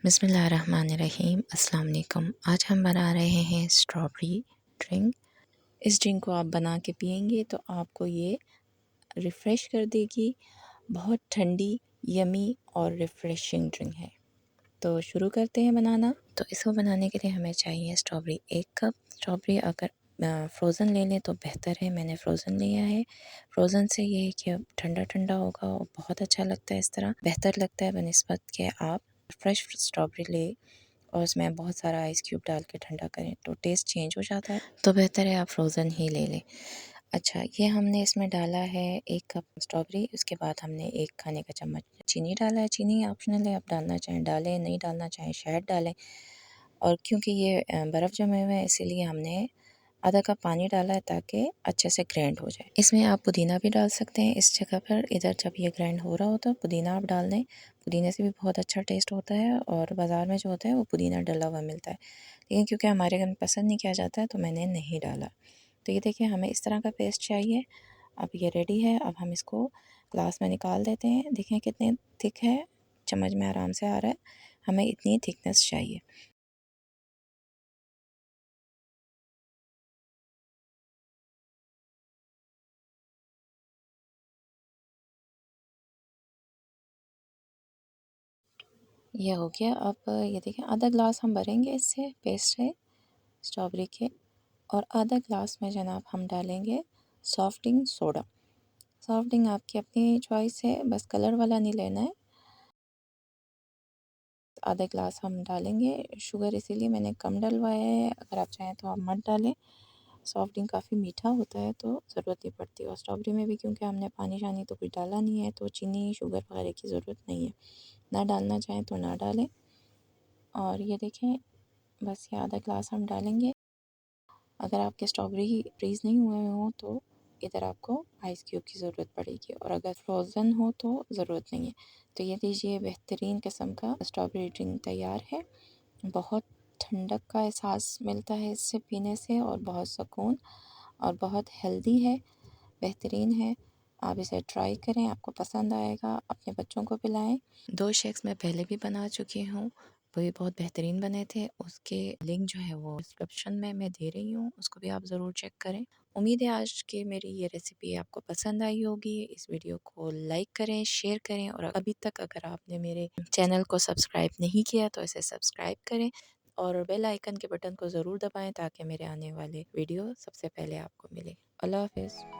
बिस्मिल्लाहिर्रहमानिर्रहीम। अस्सलाम वालेकुम। आज हम बना रहे हैं स्ट्रॉबेरी ड्रिंक। इस ड्रिंक को आप बना के पिएंगे तो आपको ये रिफ़्रेश कर देगी। बहुत ठंडी, यमी और रिफ़्रेशिंग ड्रिंक है। तो शुरू करते हैं बनाना। तो इसको बनाने के लिए हमें चाहिए स्ट्रॉबेरी 1 कप। स्ट्रॉबेरी अगर फ्रोज़न ले लें तो बेहतर है, मैंने फ्रोज़न लिया है। फ्रोज़न से ये है कि ठंडा ठंडा होगा और बहुत अच्छा लगता है, इस तरह बेहतर लगता है बनिस्बत के आप फ्रेश स्ट्रॉबेरी ले और उसमें बहुत सारा आइस क्यूब डाल के ठंडा करें तो टेस्ट चेंज हो जाता है। तो बेहतर है आप फ्रोज़न ही ले लें। अच्छा, ये हमने इसमें डाला है 1 कप स्ट्रॉबेरी। उसके बाद हमने 1 खाने का चम्मच चीनी डाला है। चीनी ऑप्शनल है, आप डालना चाहें डालें, नहीं डालना चाहें शहद डालें। और क्योंकि ये बर्फ़ जमे हुए हैं इसीलिए हमने आधा कप पानी डाला है ताकि अच्छे से ग्राइंड हो जाए। इसमें आप पुदीना भी डाल सकते हैं इस जगह पर। इधर जब ये ग्राइंड हो रहा होता है पुदीना आप डाल दें, पुदीने से भी बहुत अच्छा टेस्ट होता है और बाज़ार में जो होता है वो पुदीना डला हुआ मिलता है, लेकिन क्योंकि हमारे घर में पसंद नहीं किया जाता है तो मैंने नहीं डाला। तो ये देखिए हमें इस तरह का पेस्ट चाहिए। अब ये रेडी है। अब हम इसको ग्लास में निकाल देते हैं। देखें कितने थिक है, चम्मच में आराम से आ रहा है। हमें इतनी थिकनेस चाहिए। ये हो गया। अब ये देखें आधा ग्लास हम भरेंगे इससे पेस्ट से स्ट्रॉबेरी के, और आधा ग्लास में जनाब हम डालेंगे सॉफ्टिंग सोडा। सॉफ्टिंग आपकी अपनी चॉइस है, बस कलर वाला नहीं लेना है। आधा ग्लास हम डालेंगे। शुगर इसीलिए मैंने कम डलवाया है, अगर आप चाहें तो आप मत डालें। सॉफ्ट ड्रिंक काफ़ी मीठा होता है तो ज़रूरत नहीं पड़ती, और स्ट्रॉबेरी में भी क्योंकि हमने पानी शानी तो कुछ डाला नहीं है तो चीनी शुगर वगैरह की ज़रूरत नहीं है। ना डालना चाहें तो ना डालें। और ये देखें बस ये आधा ग्लास हम डालेंगे। अगर आपके स्ट्रॉबेरी फ्रीज़ नहीं हुए हों तो इधर आपको आइस क्यूब की ज़रूरत पड़ेगी, और अगर फ्रोज़न हो तो ज़रूरत नहीं है। तो ये लीजिए बेहतरीन किस्म का स्ट्रॉबेरी ड्रिंक तैयार है। बहुत ठंडक का एहसास मिलता है इससे पीने से, और बहुत सुकून, और बहुत हेल्दी है, बेहतरीन है। आप इसे ट्राई करें, आपको पसंद आएगा, अपने बच्चों को पिलाएं। 2 शेक्स मैं पहले भी बना चुकी हूँ, वो भी बहुत बेहतरीन बने थे। उसके लिंक जो है वो डिस्क्रिप्शन में मैं दे रही हूँ, उसको भी आप ज़रूर चेक करें। उम्मीद है आज की मेरी ये रेसिपी आपको पसंद आई होगी। इस वीडियो को लाइक करें, शेयर करें, और अभी तक अगर आपने मेरे चैनल को सब्सक्राइब नहीं किया तो इसे सब्सक्राइब करें और बेल आइकन के बटन को ज़रूर दबाएं ताकि मेरे आने वाले वीडियो सबसे पहले आपको मिले। अल्लाह हाफ़िज़।